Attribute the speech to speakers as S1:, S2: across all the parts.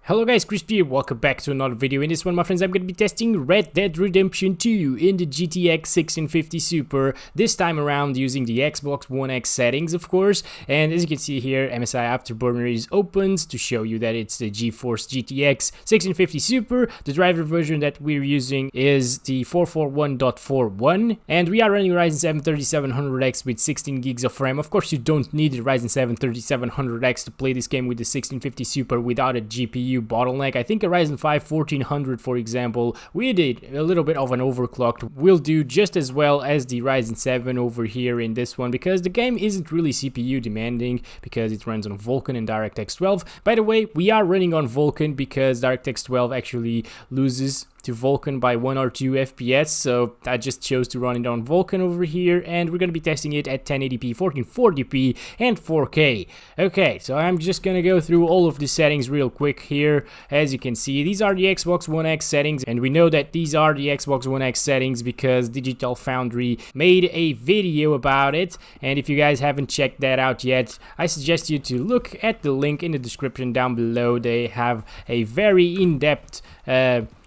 S1: Hello guys, Crispy here, welcome back to another video. In this one, my friends, I'm going to be testing Red Dead Redemption 2 in the GTX 1650 Super, this time around using the Xbox One X settings, of course. And as you can see here, MSI Afterburner is opened to show you that it's the GeForce GTX 1650 Super. The driver version that we're using is the 441.41, and we are running Ryzen 7 3700X with 16 gigs of RAM. Of course, you don't need the Ryzen 7 3700X to play this game with the 1650 Super without a GPU bottleneck. I think a Ryzen 5 1400, for example, we did a little bit of an overclocked, will do just as well as the Ryzen 7 over here in this one, because the game isn't really CPU demanding because it runs on Vulkan and DirectX 12. By the way, we are running on Vulkan because DirectX 12 actually loses to Vulkan by 1 or 2 FPS, so I just chose to run it on Vulkan over here, and we're going to be testing it at 1080p, 1440p, and 4K. Okay, so I'm just going to go through all of the settings real quick here. As you can see, these are the Xbox One X settings, and we know that these are the Xbox One X settings because Digital Foundry made a video about it, and if you guys haven't checked that out yet, I suggest you to look at the link in the description down below. They have a very in-depth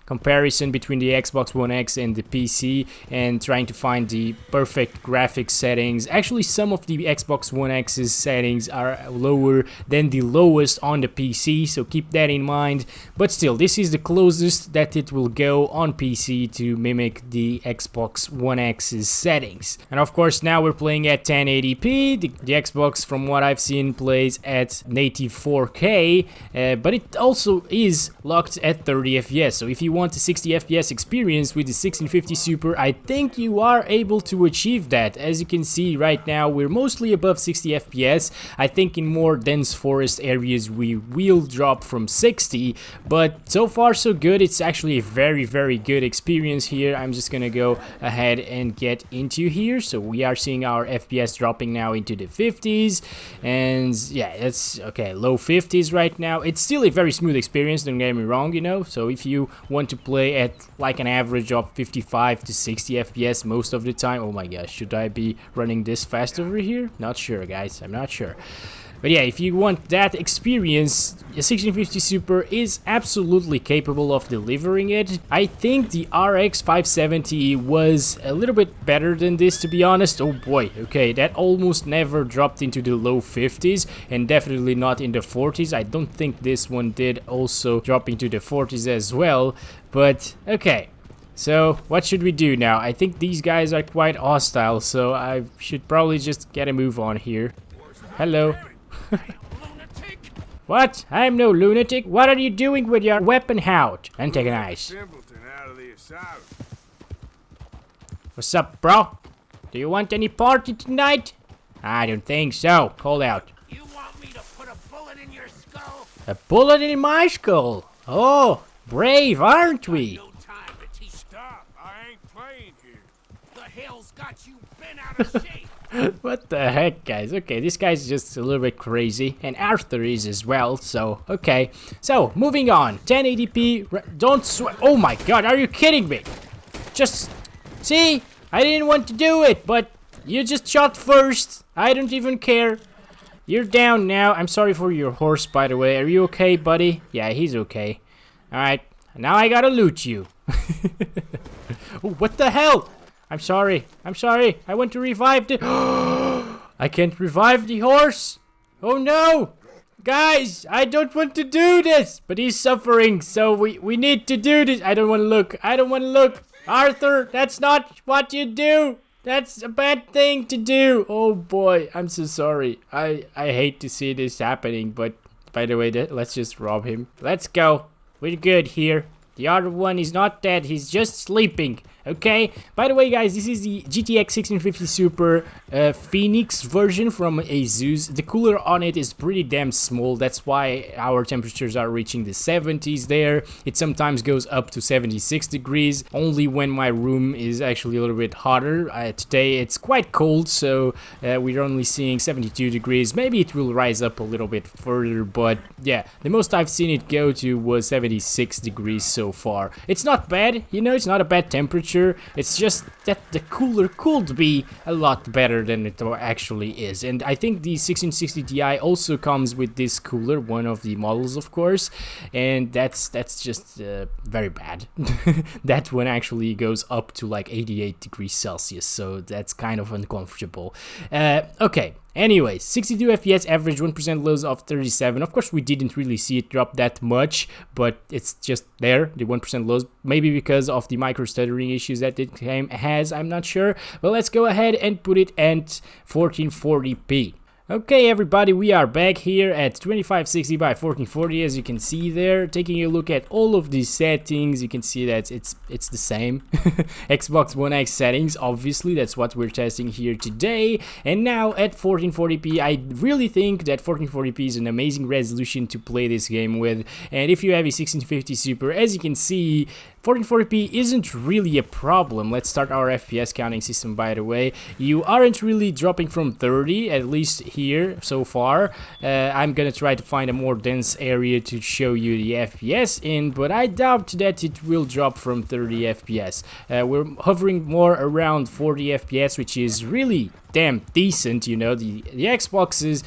S1: comparison between the Xbox One X and the PC and trying to find the perfect graphics settings. Actually, some of the Xbox One X's settings are lower than the lowest on the PC, so keep that in mind. But still, this is the closest that it will go on PC to mimic the Xbox One X's settings. And of course, now we're playing at 1080p. The Xbox, from what I've seen, plays at native 4K, but it also is locked at 30 FPS. So if you want a 60 FPS experience with the 1650 Super, I think you are able to achieve that. As you can see right now, we're mostly above 60 FPS. I think in more dense forest areas we will drop from 60, but so far so good. It's actually a very good experience here. I'm just gonna go ahead and get into here. So we are seeing our FPS dropping now into the 50s, and yeah, it's okay, low 50s right now. It's still a very smooth experience, don't get me wrong, you know. So if you want to play at like an average of 55 to 60 FPS most of the time. Oh my gosh, should I be running this fast over here? Not sure, guys, I'm not sure. But yeah, if you want that experience, the 1650 Super is absolutely capable of delivering it. I think the RX 570 was a little bit better than this, to be honest. Oh boy, okay, that almost never dropped into the low 50s and definitely not in the 40s. I don't think this one did also drop into the 40s as well, but okay. So what should we do now? I think these guys are quite hostile, so I should probably just get a move on here. Hello. What? I'm no lunatic. What are you doing with your weapon out? Antagonize. What's up, bro? Do you want any party tonight? I don't think so. Call out.
S2: You want me to put a bullet in your skull?
S1: A bullet in my skull? Oh, brave, aren't we?
S2: No time to teach.
S3: Stop! I ain't playing here.
S2: The hell's got you been out of shape?
S1: What the heck, guys? Okay, this guy's just a little bit crazy, and Arthur is as well, so okay. So, moving on. 1080p, don't swear. Oh my god, are you kidding me? Just, see? I didn't want to do it, but you just shot first. I don't even care. You're down now. I'm sorry for your horse, by the way. Are you okay, buddy? Yeah, he's okay. Alright, now I gotta loot you. Oh, what the hell? I'm sorry. I want to revive the... I can't revive the horse. Oh no. Guys, I don't want to do this. But he's suffering, so we need to do this. I don't want to look. Arthur, that's not what you do. That's a bad thing to do. Oh boy, I'm so sorry. I hate to see this happening, but by the way, let's just rob him. Let's go. We're good here. The other one is not dead, he's just sleeping. Okay, by the way, guys, this is the GTX 1650 Super Phoenix version from Asus. The cooler on it is pretty damn small. That's why our temperatures are reaching the 70s there. It sometimes goes up to 76 degrees, only when my room is actually a little bit hotter. Today it's quite cold, so we're only seeing 72 degrees. Maybe it will rise up a little bit further, but yeah, the most I've seen it go to was 76 degrees so far. It's not bad, you know, it's not a bad temperature. future. It's just that the cooler could be a lot better than it actually is. And I think the 1660 Ti also comes with this cooler, one of the models of course, and that's just very bad. That one actually goes up to like 88 degrees Celsius, so that's kind of uncomfortable. Okay. Anyways, 62 FPS average, 1% lows of 37. Of course, we didn't really see it drop that much, but it's just there, the 1% lows. Maybe because of the micro stuttering issues that it has, I'm not sure. But let's go ahead and put it at 1440p. Okay everybody, we are back here at 2560 by 1440, as you can see there. Taking a look at all of these settings, you can see that it's the same. Xbox One X settings, obviously, that's what we're testing here today. And now at 1440p, I really think that 1440p is an amazing resolution to play this game with. And if you have a 1650 Super, as you can see, 1440p isn't really a problem. Let's start our FPS counting system, by the way. You aren't really dropping from 30, at least here so far. I'm gonna try to find a more dense area to show you the FPS in, but I doubt that it will drop from 30 FPS. We're hovering more around 40 FPS, which is really damn decent, you know. The Xboxes,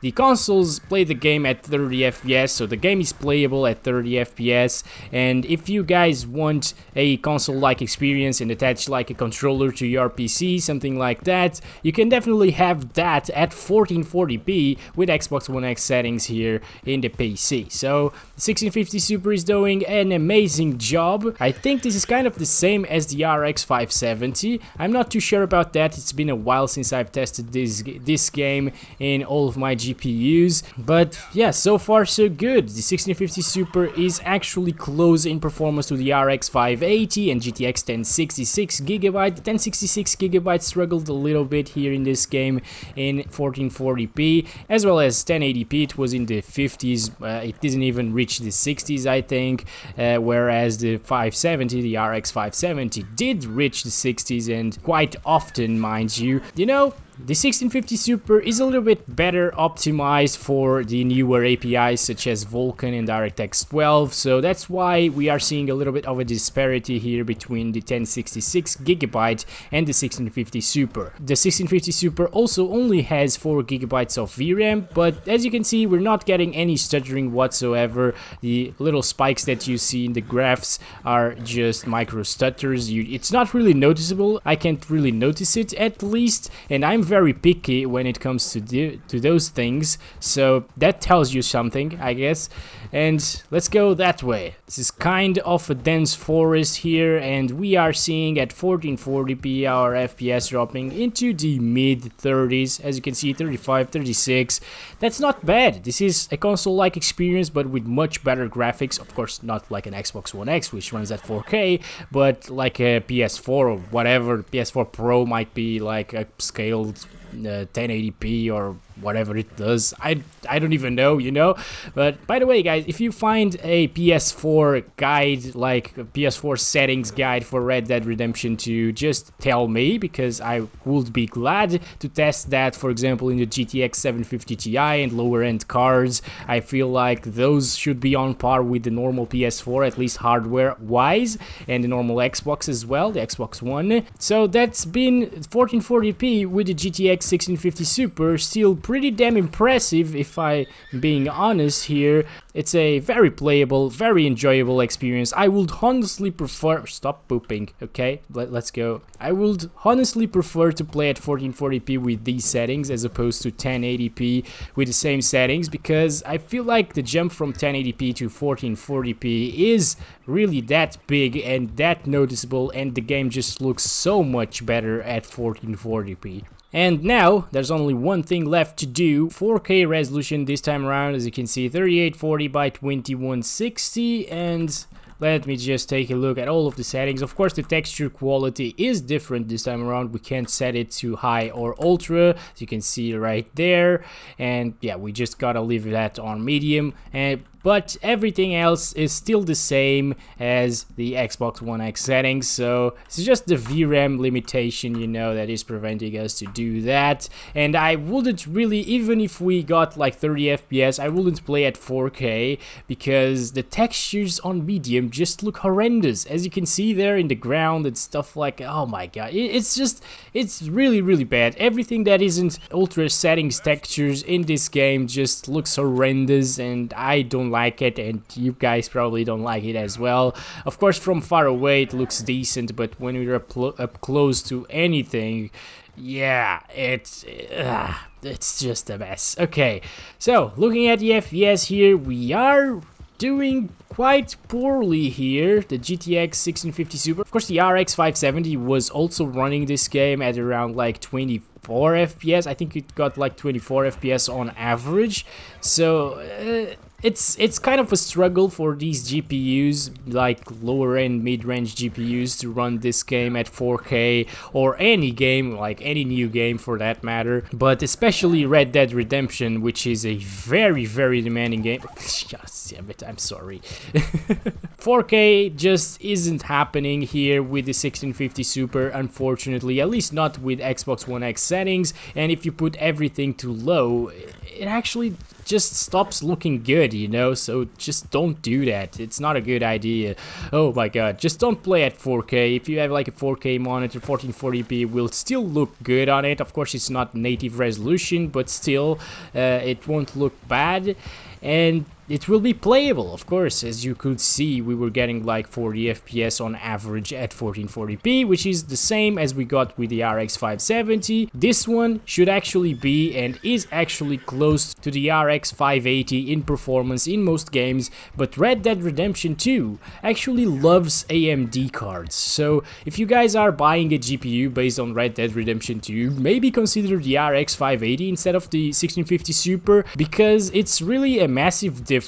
S1: the consoles play the game at 30 FPS, so the game is playable at 30 FPS. And if you guys want a console-like experience and attach like a controller to your PC, something like that, you can definitely have that at 1440p with Xbox One X settings here in the PC. So the 1650 Super is doing an amazing job. I think this is kind of the same as the RX 570. I'm not too sure about that. It's been a while since I've tested this game in all of my GPUs, but yeah, so far so good. The 1650 Super is actually close in performance to the RX 580 and GTX 1066GB. The 1066GB struggled a little bit here in this game in 1440p, as well as 1080p. It was in the 50s, it didn't even reach the 60s, I think, whereas the 570, the RX 570, did reach the 60s, and quite often, mind you. You know, the 1650 Super is a little bit better optimized for the newer APIs such as Vulkan and DirectX 12, so that's why we are seeing a little bit of a disparity here between the 1066GB and the 1650 Super. The 1650 Super also only has 4GB of VRAM, but as you can see, we're not getting any stuttering whatsoever. The little spikes that you see in the graphs are just micro stutters. It's not really noticeable. I can't really notice it, at least, and I'm very picky when it comes to those things, so that tells you something, I guess. And let's go that way. This is kind of a dense forest here, and we are seeing at 1440p our FPS dropping into the mid 30s, as you can see, 35, 36. That's not bad. This is a console-like experience, but with much better graphics. Of course, not like an Xbox One X, which runs at 4K, but like a PS4 or whatever. PS4 Pro might be like a scaled 1080p or whatever it does. I don't even know, you know. But by the way, guys, if you find a PS4 guide, like a PS4 settings guide for Red Dead Redemption 2, just tell me, because I would be glad to test that. For example, in the GTX 750 Ti and lower end cards, I feel like those should be on par with the normal PS4, at least hardware wise, and the normal Xbox as well, the Xbox One. So that's been 1440p with the GTX 1650 Super. Still pretty damn impressive, if I'm being honest here. It's a very playable, very enjoyable experience. I would honestly prefer... Stop pooping, okay? Let's go. I would honestly prefer to play at 1440p with these settings as opposed to 1080p with the same settings, because I feel like the jump from 1080p to 1440p is really that big and that noticeable, and the game just looks so much better at 1440p. And now, there's only one thing left to do. 4K resolution this time around, as you can see, 3840 by 2160, and let me just take a look at all of the settings. Of course, the texture quality is different this time around. We can't set it to high or ultra, as you can see right there. And yeah, we just gotta leave that on medium. And but everything else is still the same as the Xbox One X settings, so it's just the VRAM limitation, you know, that is preventing us to do that. And I wouldn't really, even if we got like 30 FPS, I wouldn't play at 4K because the textures on medium just look horrendous, as you can see there in the ground and stuff. Like, oh my god, it's really bad. Everything that isn't ultra settings textures in this game just looks horrendous, and I don't like it, and you guys probably don't like it as well. Of course, from far away it looks decent, but when you're up close to anything, yeah, it's just a mess. Okay, so looking at the FPS here, we are doing quite poorly here. The GTX 1650 Super, of course the RX 570 was also running this game at around like 24 FPS. I think it got like 24 FPS on average, so it's kind of a struggle for these GPUs, like lower end mid-range GPUs, to run this game at 4K, or any game, like any new game for that matter, but especially Red Dead Redemption, which is a very demanding game. Damn it, I'm sorry. 4K just isn't happening here with the 1650 Super, unfortunately, at least not with Xbox One X settings, and if you put everything too low, it actually just stops looking good, you know, so just don't do that. It's not a good idea. Oh my god, just don't play at 4K. If you have like a 4K monitor, 1440p will still look good on it. Of course, it's not native resolution, but still, it won't look bad, and it will be playable. Of course, as you could see, we were getting like 40 FPS on average at 1440p, which is the same as we got with the RX 570. This one should actually be, and is actually, close to the RX 580 in performance in most games, but Red Dead Redemption 2 actually loves AMD cards. So if you guys are buying a GPU based on Red Dead Redemption 2, maybe consider the RX 580 instead of the 1650 Super, because it's really a massive difference.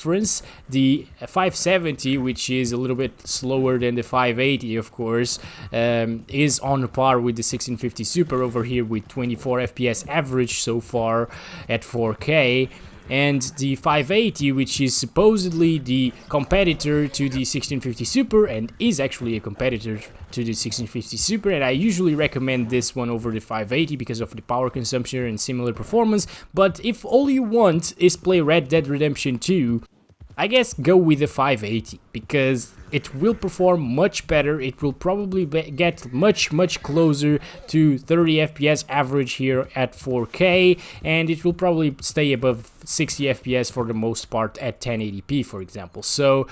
S1: The 570, which is a little bit slower than the 580, of course, is on par with the 1650 Super over here with 24 FPS average so far at 4K. And the 580, which is supposedly the competitor to the 1650 Super, and is actually a competitor to the 1650 Super, and I usually recommend this one over the 580 because of the power consumption and similar performance. But if all you want is play Red Dead Redemption 2, I guess go with the 580, because it will perform much better. It will probably get much closer to 30 FPS average here at 4K, and it will probably stay above 60 FPS for the most part at 1080p, for example. So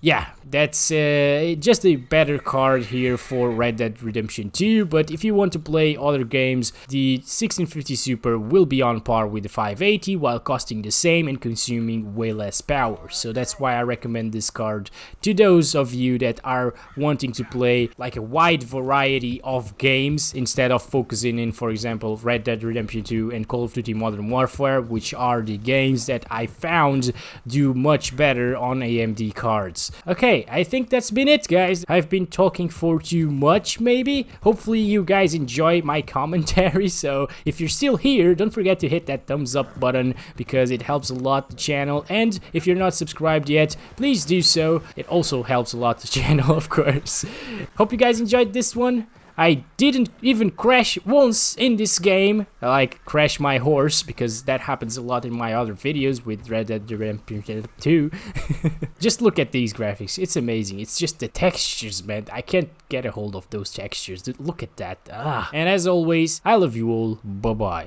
S1: yeah, that's just a better card here for Red Dead Redemption 2. But if you want to play other games, the 1650 Super will be on par with the 580 while costing the same and consuming way less power. So that's why I recommend this card to those of you that are wanting to play like a wide variety of games instead of focusing in, for example, Red Dead Redemption 2 and Call of Duty Modern Warfare, which are the games that I found do much better on AMD cards. Okay, I think that's been it, guys. I've been talking for too much, maybe. Hopefully you guys enjoy my commentary, so if you're still here, don't forget to hit that thumbs up button because it helps a lot the channel, and if you're not subscribed yet, please do so. It also helps a lot the channel, of course. Hope you guys enjoyed this one. I didn't even crash once in this game, like crash my horse, because that happens a lot in my other videos with Red Dead Redemption 2. Just look at these graphics, it's amazing. It's just the textures, man. I can't get a hold of those textures. Look at that. And as always, I love you all. Bye bye.